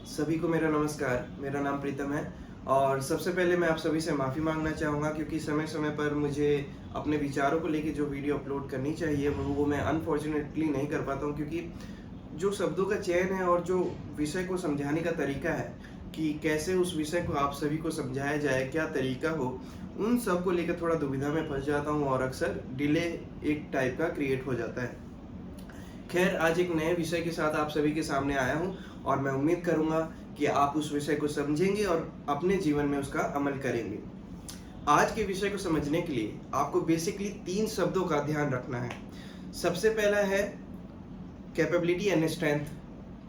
सभी को मेरा नमस्कार। मेरा नाम प्रीतम है और सबसे पहले मैं आप सभी से माफ़ी मांगना चाहूँगा क्योंकि समय-समय पर मुझे अपने विचारों को लेके जो वीडियो अपलोड करनी चाहिए वो मैं अनफॉर्चुनेटली नहीं कर पाता हूँ, क्योंकि जो शब्दों का चयन है और जो विषय को समझाने का तरीका है कि कैसे उस विषय को आप सभी को समझाया जाए, क्या तरीका हो, उन सब को लेकर थोड़ा दुविधा में फँस जाता हूँ और अक्सर डिले एक टाइप का क्रिएट हो जाता है। खैर, आज एक नए विषय के साथ आप सभी के सामने आया हूँ और मैं उम्मीद करूँगा कि आप उस विषय को समझेंगे और अपने जीवन में उसका अमल करेंगे। आज के विषय को समझने के लिए आपको बेसिकली 3 शब्दों का ध्यान रखना है। सबसे पहला है कैपेबिलिटी एंड स्ट्रेंथ।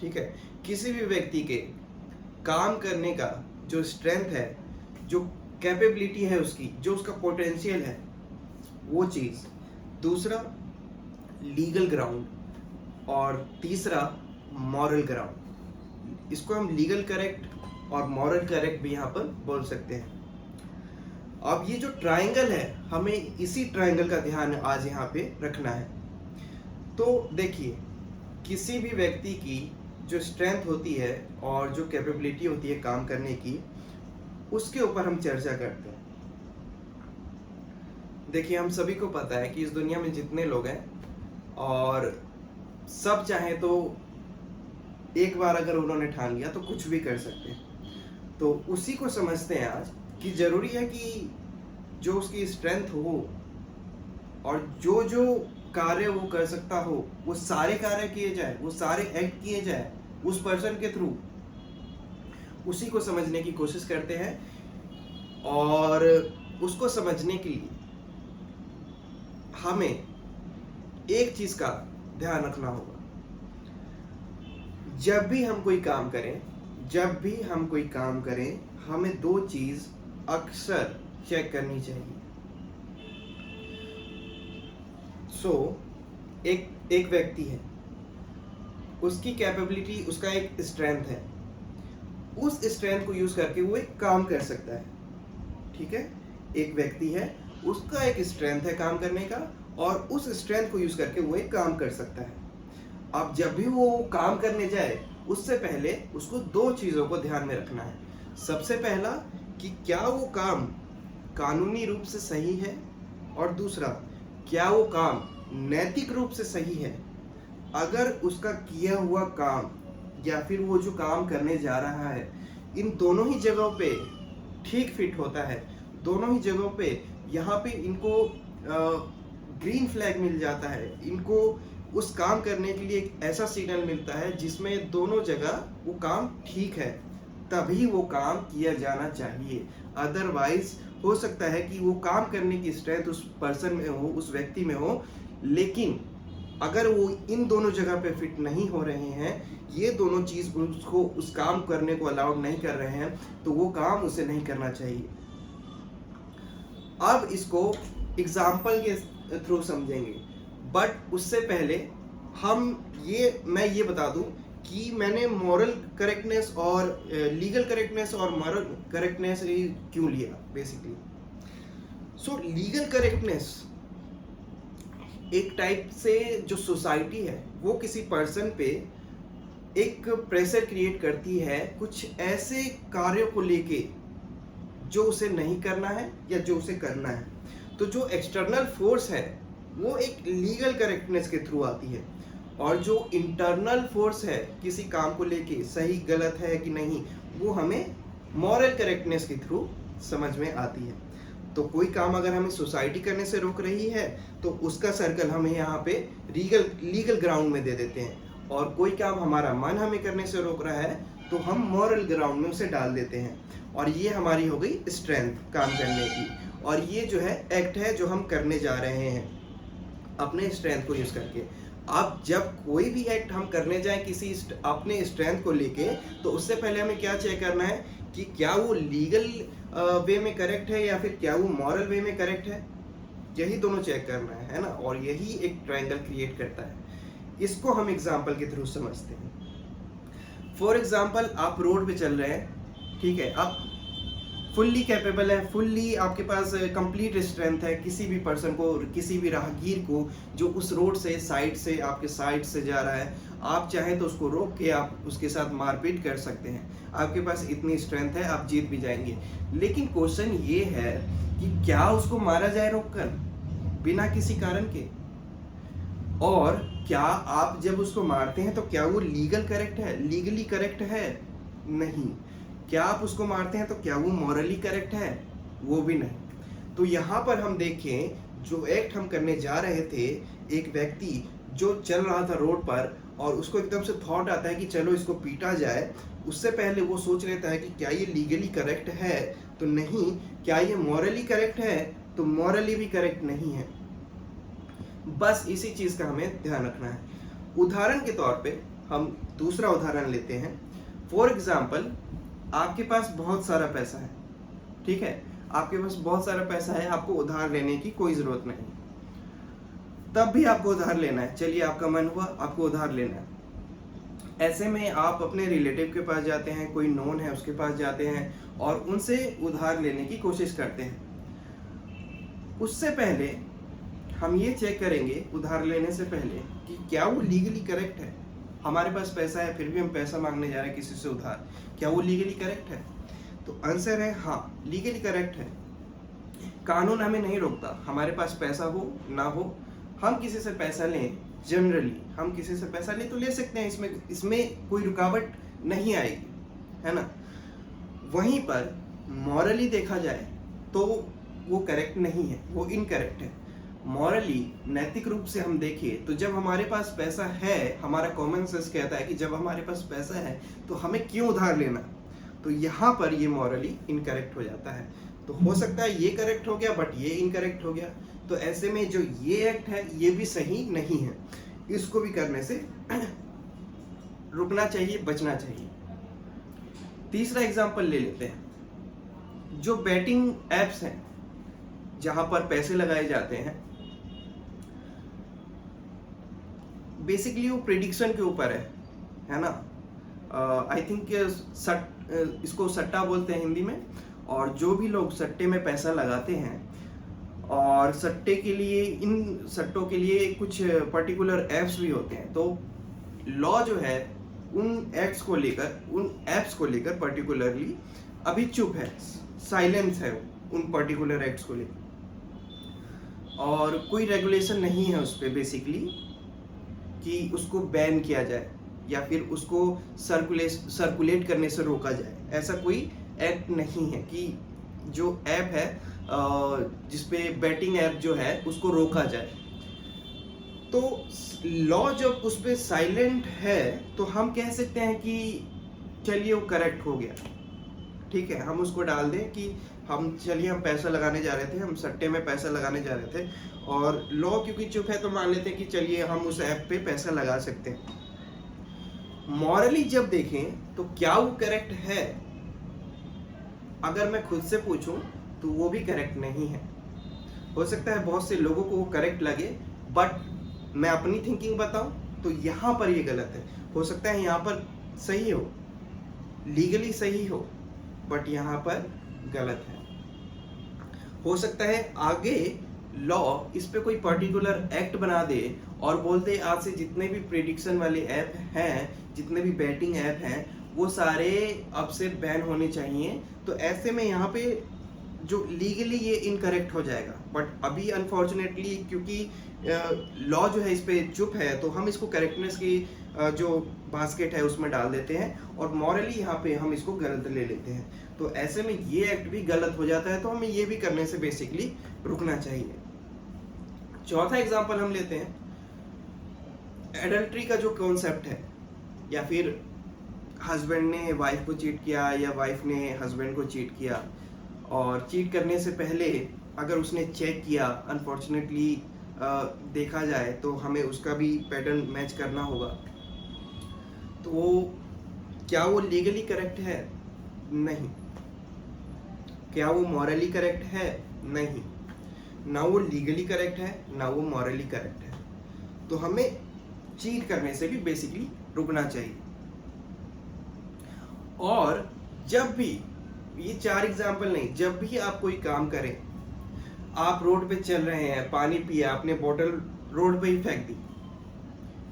ठीक है? किसी भी व्यक्ति के काम करने का जो स्ट्रेंथ है, जो कैपेबिलिटी है उसकी, जो उसका पोटेंशियल है, वो चीज़। दूसरा लीगल ग्राउंड और तीसरा मॉरल ग्राउंड। इसको हम लीगल करेक्ट और मॉरल करेक्ट भी यहाँ पर बोल सकते हैं। अब ये जो ट्रायंगल है, हमें इसी ट्रायंगल का ध्यान आज यहाँ पे रखना है। तो देखिए, किसी भी व्यक्ति की जो स्ट्रेंथ होती है और जो कैपेबिलिटी होती है काम करने की, उसके ऊपर हम चर्चा करते हैं। देखिए, हम सभी को पता है कि इस दुनिया में जितने लोग हैं और सब चाहे तो एक बार अगर उन्होंने ठान लिया तो कुछ भी कर सकते हैं। तो उसी को समझते हैं आज कि ज़रूरी है कि जो उसकी स्ट्रेंथ हो और जो जो कार्य वो कर सकता हो, वो सारे कार्य किए जाए, वो सारे एक्ट किए जाए उस पर्सन के थ्रू। उसी को समझने की कोशिश करते हैं और उसको समझने के लिए हमें एक चीज़ का ध्यान रखना होगा। जब भी हम कोई काम करें, हमें 2 चीज़ अक्सर चेक करनी चाहिए। एक व्यक्ति है, उसकी कैपेबिलिटी, उसका एक स्ट्रेंथ है, उस स्ट्रेंथ को यूज़ करके वो एक काम कर सकता है। ठीक है? एक व्यक्ति है, उसका एक स्ट्रेंथ है काम करने का और उस स्ट्रेंथ को यूज़ करके वो एक काम कर सकता है। अब जब भी वो काम करने जाए, उससे पहले उसको 2 चीज़ों को ध्यान में रखना है। सबसे पहला कि क्या वो काम कानूनी रूप से सही है, और दूसरा क्या वो काम नैतिक रूप से सही है। अगर उसका किया हुआ काम या फिर वो जो काम करने जा रहा है, इन दोनों ही जगहों पे ठीक फिट होता है, दोनों ही जगहों पे यहाँ पे इनको ग्रीन फ्लैग मिल जाता है, इनको उस काम करने के लिए एक ऐसा सिग्नल मिलता है जिसमें दोनों जगह वो काम ठीक है, तभी वो काम किया जाना चाहिए। अदरवाइज हो सकता है कि वो काम करने की स्ट्रेंथ उस पर्सन में हो, उस व्यक्ति में हो, लेकिन अगर वो इन दोनों जगह पे फिट नहीं हो रहे हैं, ये दोनों चीज़ उसको उस काम करने को अलाउड नहीं कर रहे हैं, तो वो काम उसे नहीं करना चाहिए। अब इसको एग्जाम्पल के थ्रू समझेंगे, बट उससे पहले मैं ये बता दूं कि मैंने मॉरल करेक्टनेस और लीगल करेक्टनेस और मॉरल करेक्टनेस क्यों लिया बेसिकली। लीगल करेक्टनेस एक टाइप से जो सोसाइटी है वो किसी पर्सन पे एक प्रेशर क्रिएट करती है कुछ ऐसे कार्यों को लेके जो उसे नहीं करना है या जो उसे करना है। तो जो एक्सटर्नल फोर्स है वो एक लीगल करेक्टनेस के थ्रू आती है, और जो इंटरनल फोर्स है किसी काम को लेके सही गलत है कि नहीं, वो हमें मॉरल करेक्टनेस के थ्रू समझ में आती है। तो कोई काम अगर हमें सोसाइटी करने से रोक रही है तो उसका सर्कल हमें यहाँ पे लीगल ग्राउंड में दे देते हैं, और कोई काम हमारा मन हमें करने से रोक रहा है तो हम मॉरल ग्राउंड में उसे डाल देते हैं, और ये हमारी हो गई स्ट्रेंथ काम करने की। और ये जो है एक्ट है जो हम करने जा रहे हैं अपने स्ट्रेंथ को यूज करके। अब जब कोई भी एक्ट हम करने जाएं किसी अपने स्ट्रेंथ को लेके, तो उससे पहले हमें क्या चेक करना है कि क्या वो लीगल वे में करेक्ट है या फिर क्या वो मॉरल वे में करेक्ट है। यही दोनों चेक करना है ना, और यही एक ट्रायंगल क्रिएट करता है। इसको हम एग्जाम्पल के थ्रू समझते हैं। फॉर एग्जाम्पल, आप रोड पे चल रहे हैं, ठीक है, आप फुल्ली कैपेबल है, फुल्ली आपके पास कंप्लीट स्ट्रेंथ है किसी भी पर्सन को, किसी भी राहगीर को जो उस रोड से साइड से आपके साइड से जा रहा है, आप चाहें तो उसको रोक के आप उसके साथ मारपीट कर सकते हैं। आपके पास इतनी स्ट्रेंथ है, आप जीत भी जाएंगे। लेकिन क्वेश्चन ये है कि क्या उसको मारा जाए रोककर बिना किसी कारण के, और क्या आप जब उसको मारते हैं तो क्या वो लीगल करेक्ट है, लीगली करेक्ट है? नहीं। क्या आप उसको मारते हैं तो क्या वो मॉरली करेक्ट है? वो भी नहीं। तो यहाँ पर हम देखें, जो एक्ट हम करने जा रहे थे, एक व्यक्ति जो चल रहा था रोड पर और उसको एकदम से थॉट आता है कि चलो इसको पीटा जाए, उससे पहले वो सोच लेता है कि क्या ये लीगली करेक्ट है? तो नहीं। क्या ये मॉरली करेक्ट है? तो मॉरली भी करेक्ट नहीं है। बस इसी चीज का हमें ध्यान रखना है। उदाहरण के तौर पे हम दूसरा उदाहरण लेते हैं। फॉर एग्जाम्पल, आपके पास बहुत सारा पैसा है, ठीक है, आपके पास बहुत सारा पैसा है, आपको उधार लेने की कोई जरूरत नहीं, तब भी आपको उधार लेना है। चलिए, आपका मन हुआ आपको उधार लेना है। ऐसे में आप अपने रिलेटिव के पास जाते हैं, कोई नोन है उसके पास जाते हैं और उनसे उधार लेने की कोशिश करते हैं। उससे पहले हम ये चेक करेंगे उधार लेने से पहले कि क्या वो लीगली करेक्ट है। हमारे पास पैसा है फिर भी हम पैसा मांगने जा रहे हैं किसी से उधार, क्या वो लीगली करेक्ट है? तो आंसर है हाँ, लीगली करेक्ट है। कानून हमें नहीं रोकता, हमारे पास पैसा हो ना हो, हम किसी से पैसा लें, जनरली हम किसी से पैसा लें तो ले सकते हैं, इसमें कोई रुकावट नहीं आएगी, है ना। वहीं पर मॉरली देखा जाए तो वो करेक्ट नहीं है, वो इनकरेक्ट है। मॉरली, नैतिक रूप से हम देखें तो जब हमारे पास पैसा है, हमारा कॉमन सेंस कहता है कि जब हमारे पास पैसा है तो हमें क्यों उधार लेना, तो यहाँ पर ये मॉरली इनकरेक्ट हो जाता है। तो हो सकता है ये करेक्ट हो गया बट ये इनकरेक्ट हो गया, तो ऐसे में जो ये एक्ट है ये भी सही नहीं है, इसको भी करने से रुकना चाहिए, बचना चाहिए। तीसरा एग्जांपल ले लेते हैं। जो बैटिंग एप्स हैं जहां पर पैसे लगाए जाते हैं, बेसिकली वो प्रेडिक्शन के ऊपर है ना। आई थिंक इसको सट्टा बोलते हैं हिंदी में। और जो भी लोग सट्टे में पैसा लगाते हैं, और सट्टे के लिए, इन सट्टों के लिए कुछ पर्टिकुलर एप्स भी होते हैं, तो लॉ जो है उन एप्स को लेकर पर्टिकुलरली अभी चुप है, साइलेंस है उन पर्टिकुलर एक्ट्स को लेकर, और कोई रेगुलेशन नहीं है उस पर बेसिकली कि उसको बैन किया जाए या फिर उसको सर्कुलेट करने से रोका जाए। ऐसा कोई एक्ट नहीं है कि जो ऐप है जिसपे बैटिंग ऐप जो है उसको रोका जाए। तो लॉ जब उस पर साइलेंट है तो हम कह सकते हैं कि चलिए वो करेक्ट हो गया, ठीक है, हम उसको डाल दें कि हम पैसा लगाने जा रहे थे, हम सट्टे में पैसा लगाने जा रहे थे और लॉ क्योंकि चुप है तो मान लेते हैं कि चलिए हम उस ऐप पे पैसा लगा सकते हैं। मॉरली जब देखें तो क्या वो करेक्ट है, अगर मैं खुद से पूछूं तो वो भी करेक्ट नहीं है। हो सकता है बहुत से लोगों को वो करेक्ट लगे, बट मैं अपनी थिंकिंग बताऊं तो यहाँ पर ये गलत है। हो सकता है यहाँ पर सही हो, लीगली सही हो, बट यहाँ पर गलत है। हो सकता है आगे लॉ इस पे कोई पर्टिकुलर एक्ट बना दे और बोलते आज से जितने भी प्रेडिक्शन वाले ऐप हैं, जितने भी बैटिंग ऐप हैं, वो सारे अब से बैन होने चाहिए। तो ऐसे में यहाँ पे जो लीगली ये इनकरेक्ट हो जाएगा, बट अभी अनफॉर्चुनेटली क्योंकि लॉ जो है इस पे चुप है तो हम इसको करेक्टनेस की जो बास्केट है उसमें डाल देते हैं और मॉरली यहाँ पे हम इसको गलत ले लेते हैं। तो ऐसे में ये एक्ट भी गलत हो जाता है, तो हमें ये भी करने से बेसिकली रुकना चाहिए। चौथा एग्जांपल हम लेते हैं, एडल्ट्री का जो कॉन्सेप्ट है, या फिर हस्बैंड ने वाइफ को चीट किया या वाइफ ने हस्बैंड को चीट किया, और चीट करने से पहले अगर उसने चेक किया, अनफॉर्चुनेटली देखा जाए तो हमें उसका भी पैटर्न मैच करना होगा, तो क्या वो लीगली करेक्ट है? नहीं। क्या वो मॉरली करेक्ट है? नहीं। ना वो लीगली करेक्ट है ना वो मॉरली करेक्ट है। तो हमें चीट करने से भी बेसिकली रुकना चाहिए। और जब भी ये 4 एग्जाम्पल नहीं, जब भी आप कोई काम करें, आप रोड पे चल रहे हैं, पानी पिया, आपने बोतल रोड पे ही फेंक दी,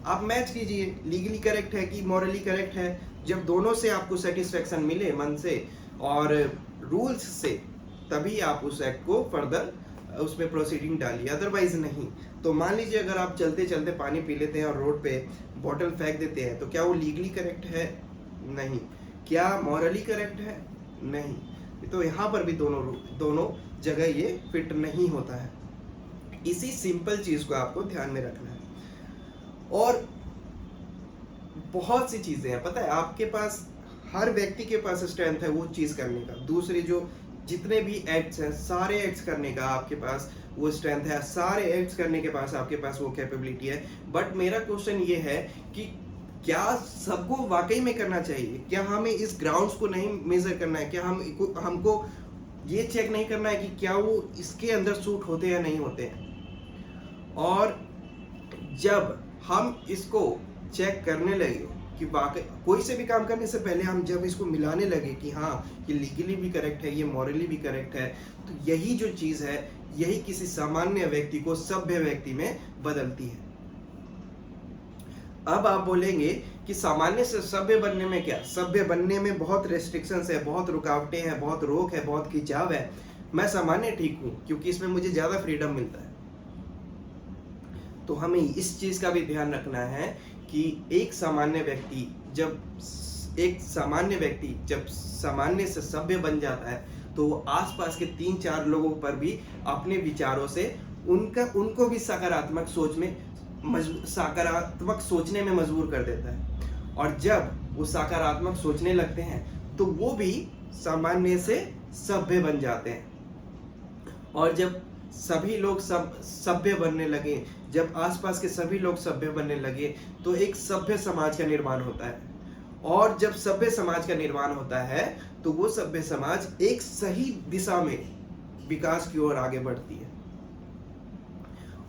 आप मैच कीजिए लीगली करेक्ट है कि मॉरली करेक्ट है। जब दोनों से आपको सेटिस्फेक्शन मिले मन से और रूल्स से, तभी आप उस एक्ट को फर्दर उसमें प्रोसीडिंग डालिए, अदरवाइज नहीं। तो मान लीजिए अगर आप चलते चलते पानी पी लेते हैं और रोड पे बॉटल फेंक देते हैं, तो क्या वो लीगली करेक्ट है? नहीं। क्या मॉरली करेक्ट है? नहीं। तो यहाँ पर भी दोनों जगह ये फिट नहीं होता है। इसी सिंपल चीज को आपको ध्यान में रखना है। और बहुत सी चीजें हैं, पता है आपके पास, हर व्यक्ति के पास स्ट्रेंथ है वो चीज करने का। दूसरे जो जितने भी एक्ट्स हैं, सारे एक्ट्स करने का आपके पास वो स्ट्रेंथ है, सारे एक्ट्स करने के पास आपके पास वो कैपेबिलिटी है। बट मेरा क्वेश्चन ये है कि क्या सबको वाकई में करना चाहिए? क्या हमें इस ग्राउंड्स को नहीं मेजर करना है? क्या हमको ये चेक नहीं करना है कि क्या वो इसके अंदर सूट होते हैं या नहीं होते हैं? और जब हम इसको चेक करने लगे कि वाकई कोई से भी काम करने से पहले हम जब इसको मिलाने लगे कि हाँ ये लीगली भी करेक्ट है, ये मॉरली भी करेक्ट है, तो यही जो चीज है, यही किसी सामान्य व्यक्ति को सभ्य व्यक्ति में बदलती है। अब आप बोलेंगे कि सामान्य से सभ्य बनने में क्या? सभ्य बनने में बहुत रेस्ट्रिक्शंस है, बहुत रुकावटें हैं, बहुत रोक है, बहुत खिंचाव है। मैं सामान्य ठीक हूं क्योंकि इसमें मुझे ज्यादा फ्रीडम मिलता है। तो हमें इस चीज का भी ध्यान रखना है कि एक सामान्य व्यक्ति जब सामान्य से सभ्य बन जाता है, तो वो आसपास के 3-4 लोगों पर भी अपने विचारों से उनको भी सकारात्मक सोचने में मजबूर कर देता है। और जब वो सकारात्मक सोचने लगते हैं, तो वो भी सामान्य से सभ्य बन जाते हैं। और जब सभी लोग सभ्य बनने लगे, जब आसपास के सभी लोग सभ्य बनने लगे, तो एक सभ्य समाज का निर्माण होता है। और जब सभ्य समाज का निर्माण होता है, तो वो सभ्य समाज एक सही दिशा में विकास की ओर आगे बढ़ती है।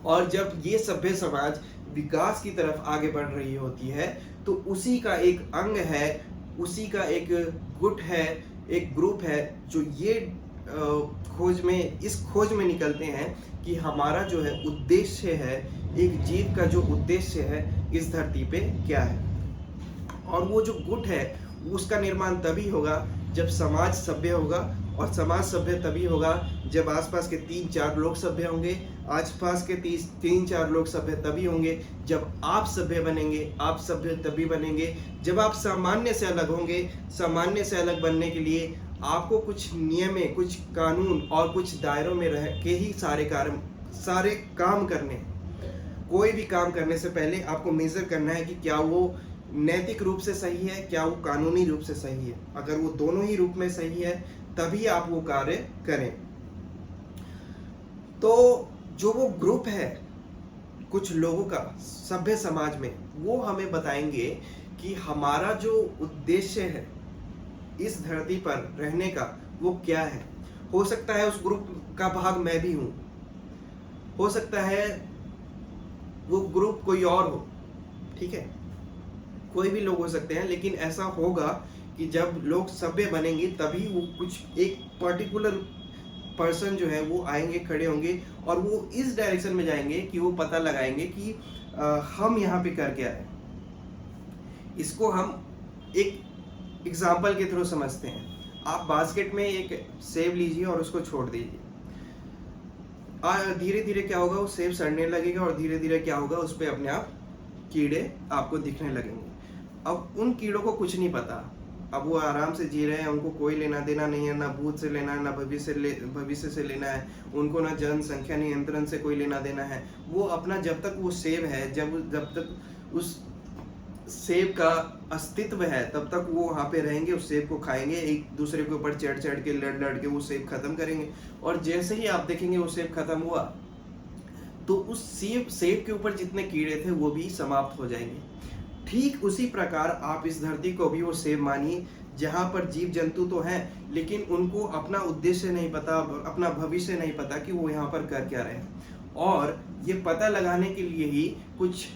और जब ये सभ्य समाज विकास की तरफ आगे बढ़ रही होती है, तो उसी का एक अंग है, उसी का एक गुट है, एक ग्रुप है, जो ये इस खोज में निकलते हैं कि हमारा जो है उद्देश्य है, एक जीव का जो उद्देश्य है इस धरती पे क्या है। और वो जो गुट है उसका निर्माण तभी होगा जब समाज सभ्य होगा, और समाज सभ्य तभी होगा जब आसपास के 3-4 लोग सभ्य होंगे, आसपास के 3-4 लोग सभ्य तभी होंगे जब आप सभ्य बनेंगे, आप सभ्य तभी बनेंगे जब आप सामान्य से अलग होंगे। सामान्य से अलग बनने के लिए आपको कुछ नियमें, कुछ कानून और कुछ दायरों में रह के ही सारे काम करने। कोई भी काम करने से पहले आपको मेजर करना है कि क्या वो नैतिक रूप से सही है, क्या वो कानूनी रूप से सही है। अगर वो दोनों ही रूप में सही है, तभी आप वो कार्य करें। तो जो वो ग्रुप है कुछ लोगों का सभ्य समाज में, वो हमें बताएंगे कि हमारा जो उद्देश्य है इस धरती पर रहने का वो क्या है। हो सकता है उस ग्रुप का भाग मैं भी हूं, हो सकता है वो ग्रुप कोई और हो, ठीक है, कोई भी लोग हो सकते हैं। लेकिन ऐसा होगा कि जब लोग सभ्य बनेंगे, तभी वो कुछ एक पर्टिकुलर पर्सन जो है वो आएंगे, खड़े होंगे, और वो इस डायरेक्शन में जाएंगे कि वो पता लगाएंगे कि हम यहाँ पे कर क्या है। इसको हम एक एग्जाम्पल के थ्रू समझते हैं। आप बास्केट में एक सेब लीजिए और उसको छोड़ दीजिए। धीरे धीरे क्या होगा, वो सेब सड़ने लगेगा, और धीरे धीरे क्या होगा, उस पर अपने आप कीड़े आपको दिखने लगेंगे। अब उन कीड़ों को कुछ नहीं पता, अब वो आराम से जी रहे हैं, उनको कोई लेना देना नहीं है, ना भूत से लेना है, ना भविष्य से लेना है, उनको ना जनसंख्या नियंत्रण से कोई लेना देना है। वो अपना, जब तक वो सेब है, जब तक उस सेब का अस्तित्व है, तब तक वो वहाँ पे रहेंगे, उस सेब को खाएंगे, एक दूसरे के ऊपर चढ़ के लड़ के वो सेब खत्म करेंगे। और जैसे ही आप देखेंगे वो सेब खत्म हुआ, तो उस सेब के ऊपर जितने कीड़े थे वो भी समाप्त हो जाएंगे। ठीक उसी प्रकार आप इस धरती को भी वो सेब मानिए, जहाँ पर जीव जंतु तो हैं, लेकिन उनको अपना उद्देश्य नहीं पता, अपना भविष्य नहीं पता कि वो यहाँ पर कर क्या रहे हैं। और ये पता लगाने के लिए ही कुछ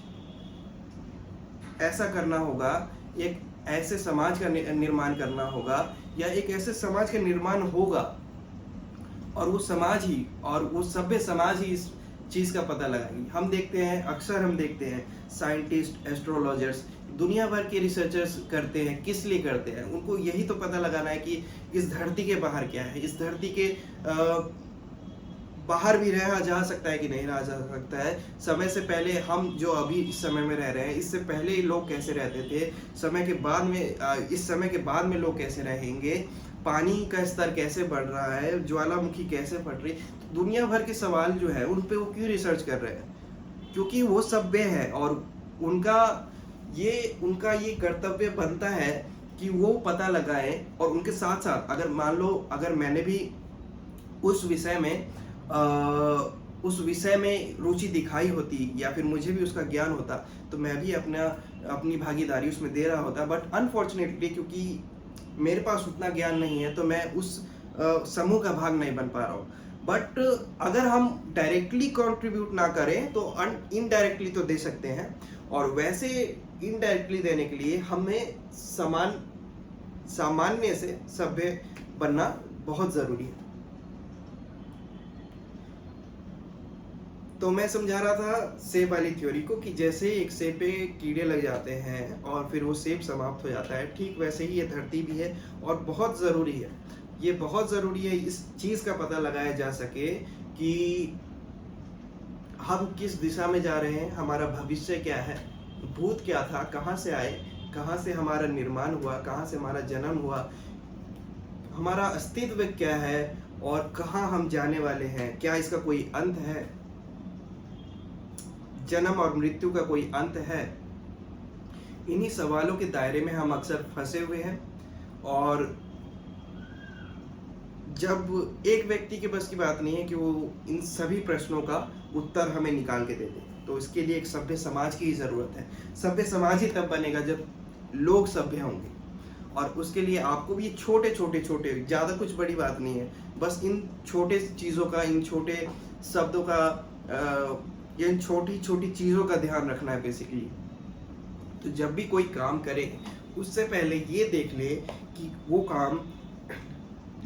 ऐसा करना होगा, एक ऐसे समाज का निर्माण करना होगा, या एक ऐसे समाज का निर्माण होगा, और वो समाज ही, और वो सभ्य समाज ही इस चीज़ का पता लगाएगी। हम देखते हैं, अक्सर हम देखते हैं साइंटिस्ट, एस्ट्रोलॉजर्स, दुनिया भर के रिसर्चर्स करते हैं। किस लिए करते हैं? उनको यही तो पता लगाना है कि इस धरती के बाहर क्या है, इस धरती के बाहर भी रहा जा सकता है कि नहीं रहा जा सकता है। समय से पहले हम जो अभी इस समय में रह रहे हैं, इससे पहले लोग कैसे रहते थे, समय के बाद में इस समय के बाद में लोग कैसे रहेंगे, पानी का स्तर कैसे बढ़ रहा है, ज्वालामुखी कैसे फट रही, दुनिया भर के सवाल जो है उन पे वो क्यों रिसर्च कर रहे हैं? क्योंकि वो सभ्य है, और उनका ये कर्तव्य बनता है कि वो पता लगाएं। और उनके साथ साथ अगर मान लो, अगर मैंने भी उस विषय में रुचि दिखाई होती, या फिर मुझे भी उसका ज्ञान होता, तो मैं भी अपनी भागीदारी उसमें दे रहा होता। बट अनफॉर्चुनेटली क्योंकि मेरे पास उतना ज्ञान नहीं है, तो मैं उस समूह का भाग नहीं बन पा रहा हूँ। बट अगर हम डायरेक्टली कंट्रीब्यूट ना करें तो इनडायरेक्टली तो दे सकते हैं, और वैसे इनडायरेक्टली देने के लिए हमें सामान्य से सभ्य बनना बहुत ज़रूरी है। तो मैं समझा रहा था सेब वाली थ्योरी को, कि जैसे एक सेब पे कीड़े लग जाते हैं और फिर वो सेब समाप्त हो जाता है, ठीक वैसे ही ये धरती भी है, और बहुत ज़रूरी है, ये बहुत ज़रूरी है इस चीज़ का पता लगाया जा सके कि हम किस दिशा में जा रहे हैं, हमारा भविष्य क्या है, भूत क्या था, कहाँ से आए, कहाँ से हमारा निर्माण हुआ, कहाँ से हमारा जन्म हुआ, हमारा अस्तित्व क्या है, और कहाँ हम जाने वाले हैं, क्या इसका कोई अंत है, जन्म और मृत्यु का कोई अंत है। इन्हीं सवालों के दायरे में हम अक्सर फंसे हुए हैं, और जब एक व्यक्ति के बस की बात नहीं है कि वो इन सभी प्रश्नों का उत्तर हमें निकाल के दे दे, तो इसके लिए एक सभ्य समाज की ज़रूरत है। सभ्य समाज ही तब बनेगा जब लोग सभ्य होंगे, और उसके लिए आपको भी छोटे ज़्यादा कुछ बड़ी बात नहीं है, बस इन छोटे चीज़ों का, इन छोटे शब्दों का, इन छोटी चीज़ों का ध्यान रखना है बेसिकली। तो जब भी कोई काम करे, उससे पहले ये देख ले कि वो काम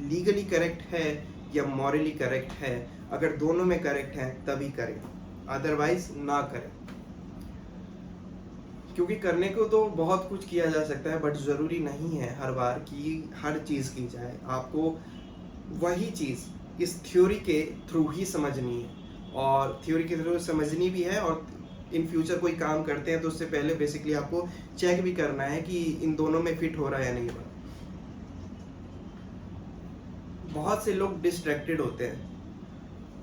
लीगली करेक्ट है या मॉरली करेक्ट है। अगर दोनों में करेक्ट है तभी करें, अदरवाइज ना करें। क्योंकि करने को तो बहुत कुछ किया जा सकता है, बट ज़रूरी नहीं है हर बार कि हर चीज़ की जाए। आपको वही चीज़ इस थ्योरी के थ्रू ही समझनी है, और थ्योरी के थ्रू समझनी भी है, और इन फ्यूचर कोई काम करते हैं तो उससे पहले बेसिकली आपको चेक भी करना है कि इन दोनों में फिट हो रहा है या नहीं हो रहा। बहुत से लोग डिस्ट्रैक्टेड होते हैं,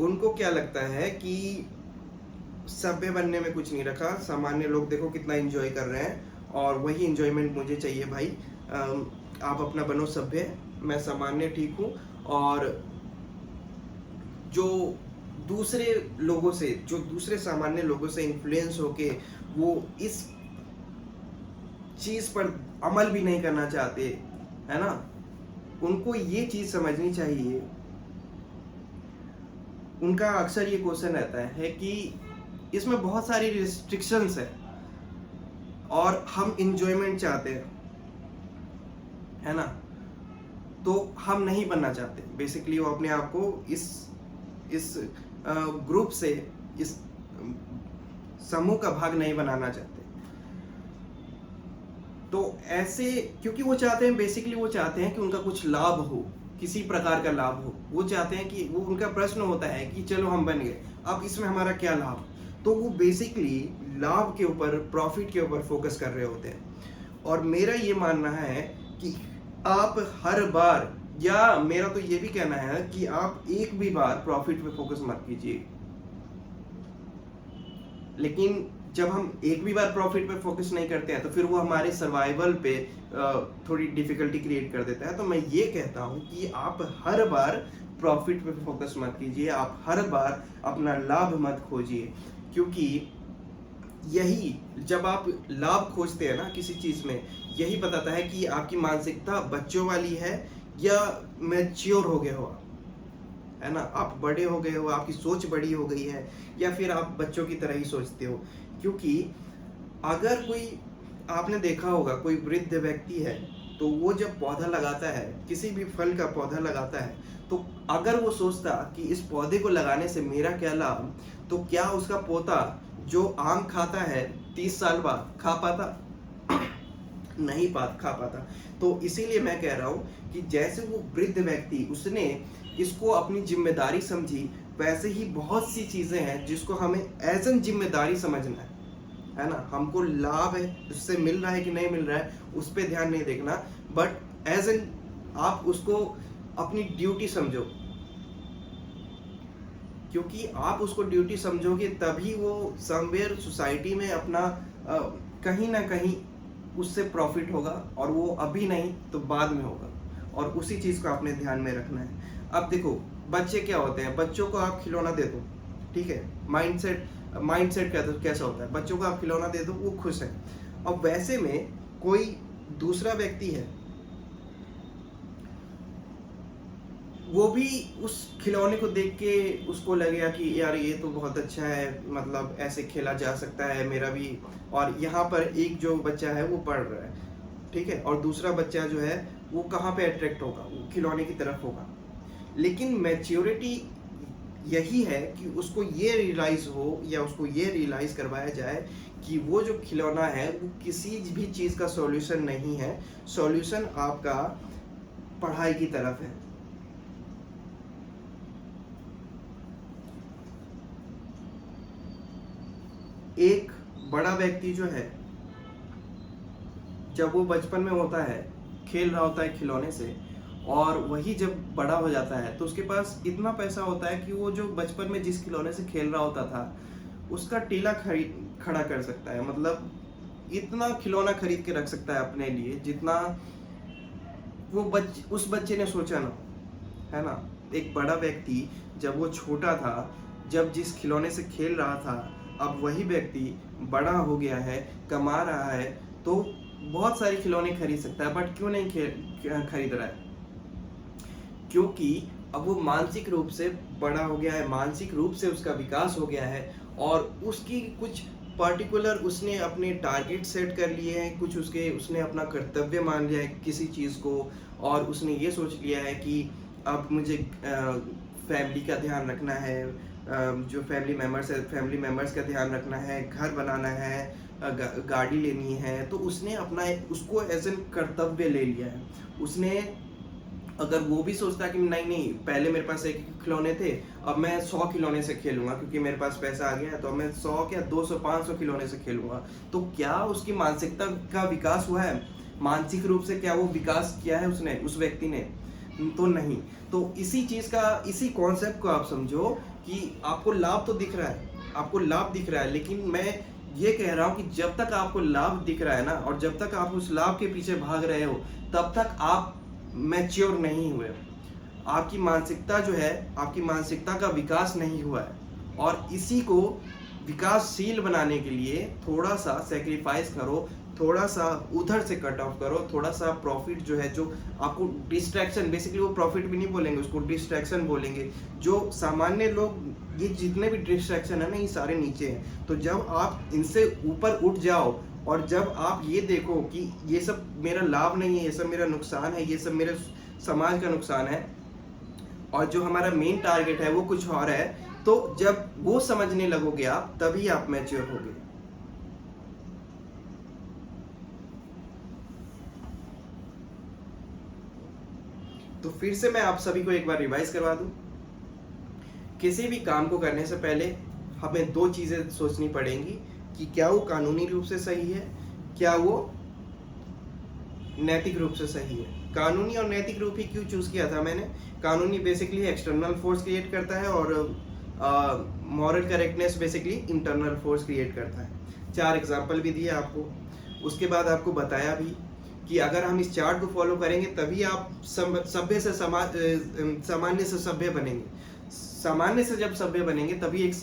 उनको क्या लगता है कि सभ्य बनने में कुछ नहीं रखा, सामान्य लोग देखो कितना एंजॉय कर रहे हैं, और वही एंजॉयमेंट मुझे चाहिए भाई। आप अपना बनो सभ्य, मैं सामान्य ठीक हूँ। और जो दूसरे सामान्य लोगों से इन्फ्लुएंस होके वो इस चीज़ पर अमल भी नहीं करना चाहते, है ना, उनको ये चीज़ समझनी चाहिए। उनका अक्सर ये क्वेश्चन रहता है कि इसमें बहुत सारी रिस्ट्रिक्शंस है, और हम इंजॉयमेंट चाहते हैं, है ना, तो हम नहीं बनना चाहते। बेसिकली वो अपने आप को इस ग्रुप से, इस समूह का भाग नहीं बनाना चाहते। तो ऐसे, क्योंकि वो चाहते हैं, बेसिकली वो चाहते हैं कि उनका कुछ लाभ हो, किसी प्रकार का लाभ हो। वो चाहते हैं कि वो, उनका प्रश्न होता है कि चलो हम बन गए, अब इसमें हमारा क्या लाभ। तो वो बेसिकली लाभ के ऊपर, प्रॉफिट के ऊपर फोकस कर रहे होते हैं। और मेरा ये मानना है कि आप हर बार, या मेरा तो ये भी कहना है कि आप एक भी बार प्रॉफिट पे फोकस मत कीजिए। लेकिन जब हम एक भी बार प्रॉफिट पे फोकस नहीं करते हैं तो फिर वो हमारे सर्वाइवल पे थोड़ी डिफिकल्टी क्रिएट कर देता है। तो मैं ये कहता हूँ कि आप हर बार प्रॉफिट पे फोकस मत कीजिए, आप हर बार अपना लाभ मत खोजिए, क्योंकि यही, जब आप लाभ खोजते हैं ना किसी चीज़ में, यही बताता है कि आपकी मानसिकता बच्चों वाली है या मैच्योर हो गए हो, है ना, आप बड़े हो गए हो, आपकी सोच बड़ी हो गई है, या फिर आप बच्चों की तरह ही सोचते हो। क्योंकि आपने देखा होगा कोई वृद्ध व्यक्ति है, तो वो जब पौधा लगाता है, किसी भी फल का पौधा लगाता है, तो अगर वो सोचता कि इस पौधे को लगाने से मेरा क्या लाभ, तो क्या उसका पोता जो आम खाता है 30 साल बाद खा पाता? नहीं खा पाता। तो इसीलिए मैं कह रहा हूँ कि जैसे वो वृद्ध व्यक्ति उसने इसको अपनी जिम्मेदारी समझी, वैसे ही बहुत सी चीजें हैं जिसको हमें एज एन जिम्मेदारी समझना है ना। हमको लाभ है, उससे मिल रहा है कि नहीं मिल रहा है, उस पर ध्यान नहीं देखना, बट एज एन आप उसको अपनी ड्यूटी समझो, क्योंकि आप उसको ड्यूटी समझोगे तभी वो समवेयर सोसाइटी में अपना कहीं ना कहीं उससे प्रॉफिट होगा, और वो अभी नहीं तो बाद में होगा, और उसी चीज़ को आपने ध्यान में रखना है। अब देखो बच्चे क्या होते हैं, बच्चों को आप खिलौना दे दो, ठीक है, माइंडसेट कैसा होता है, बच्चों को आप खिलौना दे दो वो खुश है। अब वैसे में कोई दूसरा व्यक्ति है, वो भी उस खिलौने को देख के उसको लगेगा कि यार ये तो बहुत अच्छा है, मतलब ऐसे खेला जा सकता है मेरा भी। और यहाँ पर एक जो बच्चा है वो पढ़ रहा है, ठीक है, और दूसरा बच्चा जो है वो कहाँ पे अट्रैक्ट होगा, वो खिलौने की तरफ होगा। लेकिन मैच्योरिटी यही है कि उसको ये रियलाइज हो, या उसको ये रियलाइज करवाया जाए कि वो जो खिलौना है वो किसी भी चीज़ का सॉल्यूशन नहीं है, सॉल्यूशन आपका पढ़ाई की तरफ है। एक बड़ा व्यक्ति जो है, जब वो बचपन में होता है, खेल रहा होता है खिलौने से, और वही जब बड़ा हो जाता है तो उसके पास इतना पैसा होता है कि वो जो बचपन में जिस खिलौने से खेल रहा होता था उसका टीला खड़ा कर सकता है, मतलब इतना खिलौना खरीद के रख सकता है अपने लिए जितना वो उस बच्चे ने सोचा ना, है ना। एक बड़ा व्यक्ति जब वो छोटा था, जब जिस खिलौने से खेल रहा था, अब वही व्यक्ति बड़ा हो गया है, कमा रहा है, तो बहुत सारे खिलौने खरीद सकता है, बट क्यों नहीं खरीद रहा है? क्योंकि अब वो मानसिक रूप से बड़ा हो गया है, मानसिक रूप से उसका विकास हो गया है, और उसकी कुछ पर्टिकुलर उसने अपने टारगेट सेट कर लिए हैं, कुछ उसने अपना कर्तव्य मान लिया है किसी चीज़ को, और उसने ये सोच लिया है कि अब मुझे फैमिली का ध्यान रखना है, जो फैमिली मेम्बर्स का ध्यान रखना है, घर बनाना है, गाड़ी लेनी है, तो उसने उसको एज एन कर्तव्य ले लिया है। उसने अगर वो भी सोचता कि नहीं पहले मेरे पास एक खिलौने थे, अब मैं 100 खिलौने से खेलूंगा क्योंकि मेरे पास पैसा आ गया है, तो अब मैं 100 क्या 200 500 खिलौने से खेलूंगा, तो क्या उसकी मानसिकता का विकास हुआ है? मानसिक रूप से क्या वो विकास किया है उसने, उस व्यक्ति ने? तो नहीं। तो इसी कॉन्सेप्ट को आप समझो कि आपको लाभ तो दिख रहा है, लेकिन मैं ये कह रहा हूँ कि जब तक आपको लाभ दिख रहा है ना, और जब तक आप उस लाभ के पीछे भाग रहे हो, तब तक आप मैच्योर नहीं हुए। आपकी मानसिकता का विकास नहीं हुआ है, और इसी को विकासशील बनाने के लिए थोड़ा सा सेक्रीफाइस करो, थोड़ा सा उधर से कट ऑफ करो, थोड़ा सा प्रॉफिट जो है, जो आपको डिस्ट्रैक्शन, बेसिकली वो प्रॉफिट भी नहीं बोलेंगे, उसको डिस्ट्रैक्शन बोलेंगे। जो सामान्य लोग, ये जितने भी डिस्ट्रैक्शन है ना, ये सारे नीचे हैं। तो जब आप इनसे ऊपर उठ जाओ, और जब आप ये देखो कि ये सब मेरा लाभ नहीं है, ये सब मेरा नुकसान है, ये सब मेरे समाज का नुकसान है, और जो हमारा मेन टारगेट है वो कुछ और है, तो जब वो समझने लगोगे आप, तभी आप मैच्योर होगे। तो फिर से मैं आप सभी को एक बार रिवाइज करवा दूं, किसी भी काम को करने से पहले हमें 2 चीजें सोचनी पड़ेंगी कि क्या वो कानूनी रूप से सही है, क्या वो नैतिक रूप से सही है। कानूनी और नैतिक रूप ही क्यों चूज किया था मैंने? कानूनी बेसिकली एक्सटर्नल फोर्स क्रिएट करता है, और moral correctness basically internal force create करता है। 4 एग्जाम्पल भी दिए आपको, उसके बाद आपको बताया भी कि अगर हम इस चार्ट को फॉलो करेंगे तभी आप सभ्य से सामान्य से सभ्य बनेंगे। सामान्य से जब सभ्य बनेंगे तभी एक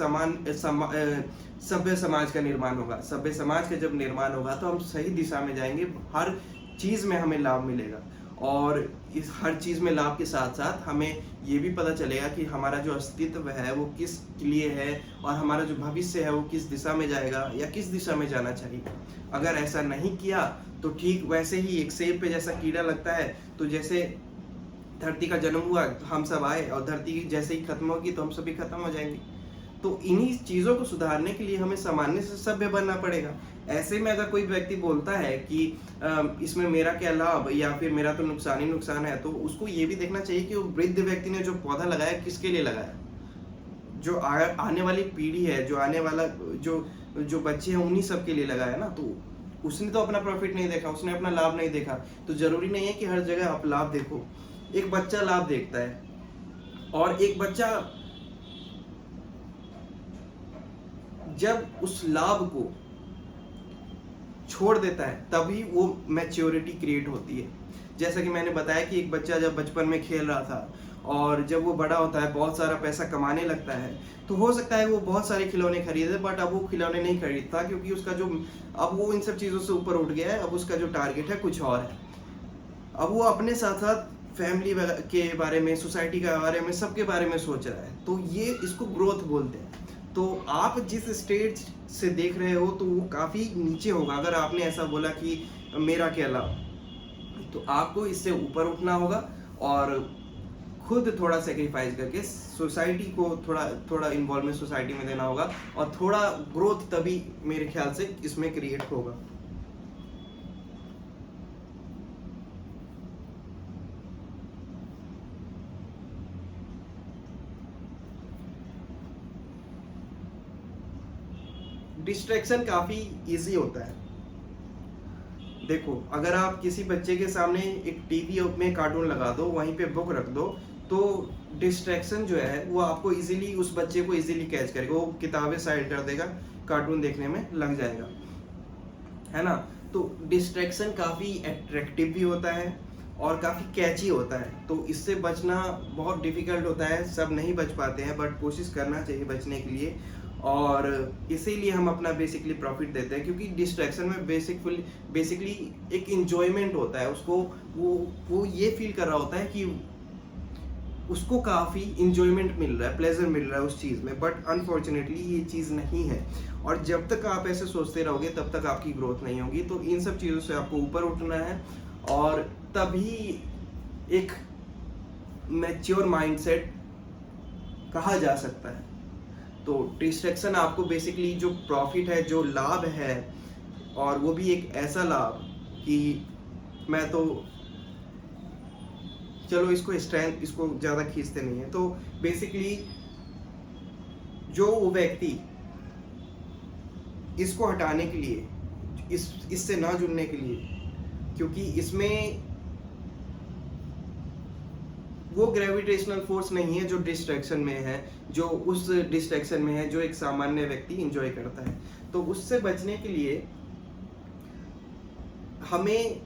सभ्य समाज का निर्माण होगा। सभ्य समाज का जब निर्माण होगा तो हम सही दिशा में जाएंगे, हर चीज में हमें लाभ मिलेगा। और इस हर चीज़ में लाभ के साथ साथ हमें ये भी पता चलेगा कि हमारा जो अस्तित्व है वो किस लिए है और हमारा जो भविष्य है वो किस दिशा में जाएगा या किस दिशा में जाना चाहिए। अगर ऐसा नहीं किया तो ठीक वैसे ही एक सेब पे जैसा कीड़ा लगता है, तो जैसे धरती का जन्म हुआ तो हम सब आए और धरती जैसे ही खत्म होगी तो हम सभी खत्म हो जाएंगे। तो इन्हीं चीज़ों को सुधारने के लिए हमें सामान्य से सभ्य बनना पड़ेगा। ऐसे में अगर कोई व्यक्ति बोलता है कि इसमें मेरा क्या लाभ या फिर मेरा तो नुकसान ही नुकसान है, तो उसको ये भी देखना चाहिए कि वो वृद्ध व्यक्ति ने जो पौधा लगाया किसके लिए लगाया। जो आने वाली पीढ़ी है, जो आने वाला जो बच्चे हैं उन्हीं सब के लिए लगाया ना। तो उसने तो अपना प्रॉफिट नहीं देखा, उसने अपना लाभ नहीं देखा। तो जरूरी नहीं है कि हर जगह आप लाभ देखो। एक बच्चा लाभ देखता है और एक बच्चा जब उस लाभ को छोड़ देता है तभी वो मैच्योरिटी क्रिएट होती है। जैसा कि मैंने बताया कि एक बच्चा जब बचपन में खेल रहा था और जब वो बड़ा होता है, बहुत सारा पैसा कमाने लगता है, तो हो सकता है वो बहुत सारे खिलौने खरीदे, बट अब वो खिलौने नहीं खरीदता क्योंकि उसका जो अब वो इन सब चीज़ों से ऊपर उठ गया है। अब उसका जो टारगेट है कुछ और है। अब वो अपने साथ साथ फैमिली के बारे में, सोसाइटी के बारे में, सबके बारे में सोच रहा है। तो ये इसको ग्रोथ बोलते हैं। तो आप जिस स्टेज से देख रहे हो तो वो काफ़ी नीचे होगा। अगर आपने ऐसा बोला कि मेरा क्या लाभ, तो आपको इससे ऊपर उठना होगा और खुद थोड़ा सेक्रीफाइस करके सोसाइटी को थोड़ा इन्वॉल्वमेंट सोसाइटी में देना होगा और थोड़ा ग्रोथ तभी मेरे ख्याल से इसमें क्रिएट होगा। डिस्ट्रैक्शन काफ़ी इजी होता है। देखो, अगर आप किसी बच्चे के सामने एक टीवी में कार्टून लगा दो, वहीं पे बुक रख दो, तो डिस्ट्रैक्शन जो है वो आपको इजीली, उस बच्चे को इजीली कैच करेगा। वो किताबें साइड कर देगा, कार्टून देखने में लग जाएगा, है ना। तो डिस्ट्रैक्शन काफ़ी अट्रैक्टिव भी होता है और काफ़ी कैची होता है। तो इससे बचना बहुत डिफ़िकल्ट होता है, सब नहीं बच पाते हैं, बट कोशिश करना चाहिए बचने के लिए। और इसीलिए हम अपना बेसिकली प्रॉफिट देते हैं, क्योंकि डिस्ट्रैक्शन में बेसिकली एक इंजॉयमेंट होता है। उसको वो ये फील कर रहा होता है कि उसको काफ़ी इंजॉयमेंट मिल रहा है, प्लेजर मिल रहा है उस चीज़ में। बट अनफॉर्चुनेटली ये चीज़ नहीं है, और जब तक आप ऐसे सोचते रहोगे तब तक आपकी ग्रोथ नहीं होगी। तो इन सब चीज़ों से आपको ऊपर उठना है और तभी एक मैच्योर माइंडसेट कहा जा सकता है। तो डिस्ट्रैक्शन आपको बेसिकली जो प्रॉफिट है, जो लाभ है, और वो भी एक ऐसा लाभ कि मैं तो चलो इसको ज़्यादा खींचते नहीं है। तो बेसिकली जो व्यक्ति इसको हटाने के लिए, इससे ना जुड़ने के लिए, क्योंकि इसमें वो ग्रेविटेशनल फोर्स नहीं है जो डिस्ट्रैक्शन में है, जो उस डिस्ट्रैक्शन में है जो एक सामान्य व्यक्ति एंजॉय करता है। तो उससे बचने के लिए हमें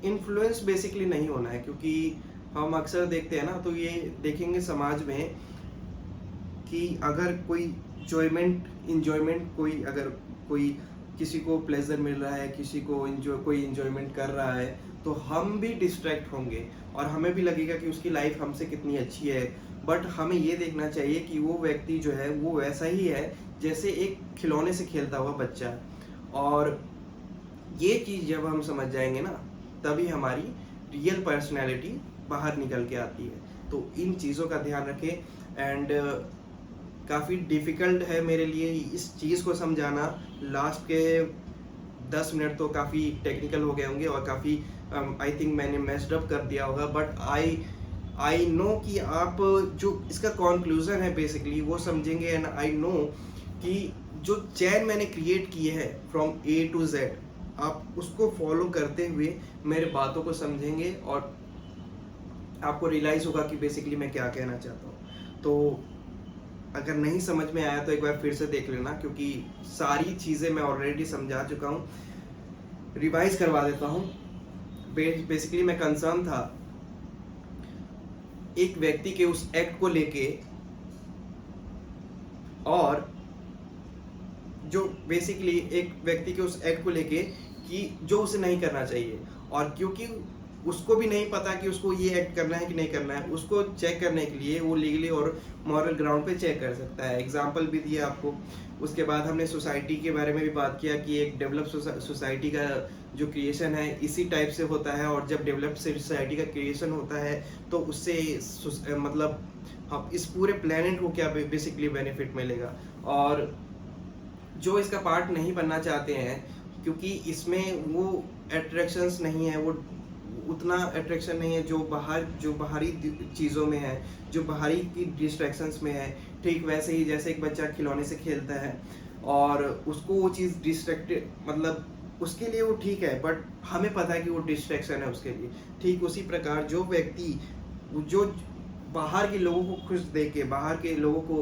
इन्फ्लुएंस बेसिकली नहीं होना है, क्योंकि हम अक्सर देखते हैं ना, तो ये देखेंगे समाज में कि अगर कोई अगर कोई किसी को प्लेजर मिल रहा है, किसी को कोई इंजॉयमेंट कर रहा है, तो हम भी डिस्ट्रैक्ट होंगे और हमें भी लगेगा कि उसकी लाइफ हमसे कितनी अच्छी है। बट हमें ये देखना चाहिए कि वो व्यक्ति जो है वो वैसा ही है जैसे एक खिलौने से खेलता हुआ बच्चा। और ये चीज़ जब हम समझ जाएंगे ना, तभी हमारी रियल पर्सनैलिटी बाहर निकल के आती है। तो इन चीज़ों का ध्यान रखें। एंड काफ़ी डिफ़िकल्ट है मेरे लिए इस चीज़ को समझाना। लास्ट के 10 मिनट तो काफ़ी टेक्निकल हो गए होंगे और काफ़ी आई थिंक मैंने मेस्ड अप कर दिया होगा। बट आई नो कि आप जो इसका कॉन्क्लूज़न है बेसिकली वो समझेंगे। एंड आई नो कि जो चैन मैंने क्रिएट किए हैं फ्रॉम A to Z, आप उसको फॉलो करते हुए मेरे बातों को समझेंगे और आपको रियलाइज़ होगा कि बेसिकली मैं क्या कहना चाहता हूँ। तो अगर नहीं समझ में आया तो एक बार फिर से देख लेना, क्योंकि सारी चीज़ें मैं ऑलरेडी समझा चुका हूँ। रिवाइज करवा देता हूँ। बेसिकली मैं कंसर्न था एक व्यक्ति के उस एक्ट को लेके, और जो बेसिकली एक व्यक्ति के उस एक्ट को लेके कि जो उसे नहीं करना चाहिए, और क्योंकि उसको भी नहीं पता कि उसको ये एक्ट करना है कि नहीं करना है, उसको चेक करने के लिए वो लीगली और मॉरल ग्राउंड पे चेक कर सकता है। एग्जाम्पल भी दिया आपको। उसके बाद हमने सोसाइटी के बारे में भी बात किया कि एक डेवलप सोसाइटी का जो क्रिएशन है इसी टाइप से होता है, और जब डेवलप्ड सोसाइटी का क्रिएशन होता है तो उससे मतलब हम इस पूरे प्लेनेट को क्या बेसिकली बेनिफिट मिलेगा। और जो इसका पार्ट नहीं बनना चाहते हैं, क्योंकि इसमें वो अट्रैक्शंस नहीं है, वो उतना अट्रैक्शन नहीं है जो बाहरी चीज़ों में है, जो बाहरी की डिस्ट्रैक्शंस में है। ठीक वैसे ही जैसे एक बच्चा खिलौने से खेलता है और उसको वो चीज़ डिस्ट्रैक्टेड, मतलब उसके लिए वो ठीक है, बट हमें पता है कि वो डिस्ट्रैक्शन है उसके लिए। ठीक उसी प्रकार जो व्यक्ति जो बाहर के लोगों को खुश देख के, बाहर के लोगों को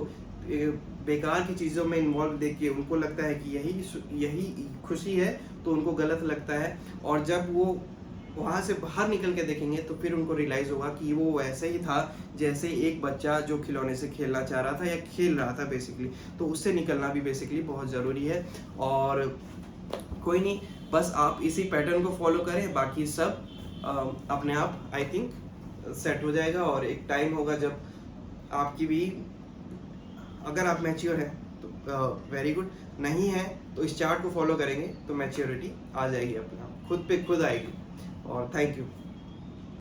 बेकार की चीज़ों में इन्वॉल्व देख के उनको लगता है कि यही खुशी है, तो उनको गलत लगता है। और जब वो वहाँ से बाहर निकल के देखेंगे तो फिर उनको रियलाइज़ होगा कि वो वैसे ही था जैसे एक बच्चा जो खिलौने से खेलना चाह रहा था या खेल रहा था बेसिकली। तो उससे निकलना भी बेसिकली बहुत ज़रूरी है। और कोई नहीं, बस आप इसी पैटर्न को फॉलो करें, बाकी सब अपने आप आई थिंक सेट हो जाएगा। और एक टाइम होगा जब आपकी भी, अगर आप मैच्योर हैं तो वेरी गुड, नहीं है तो इस चार्ट को फॉलो करेंगे तो मैच्योरिटी आ जाएगी, अपना खुद पे खुद आएगी। और थैंक यू।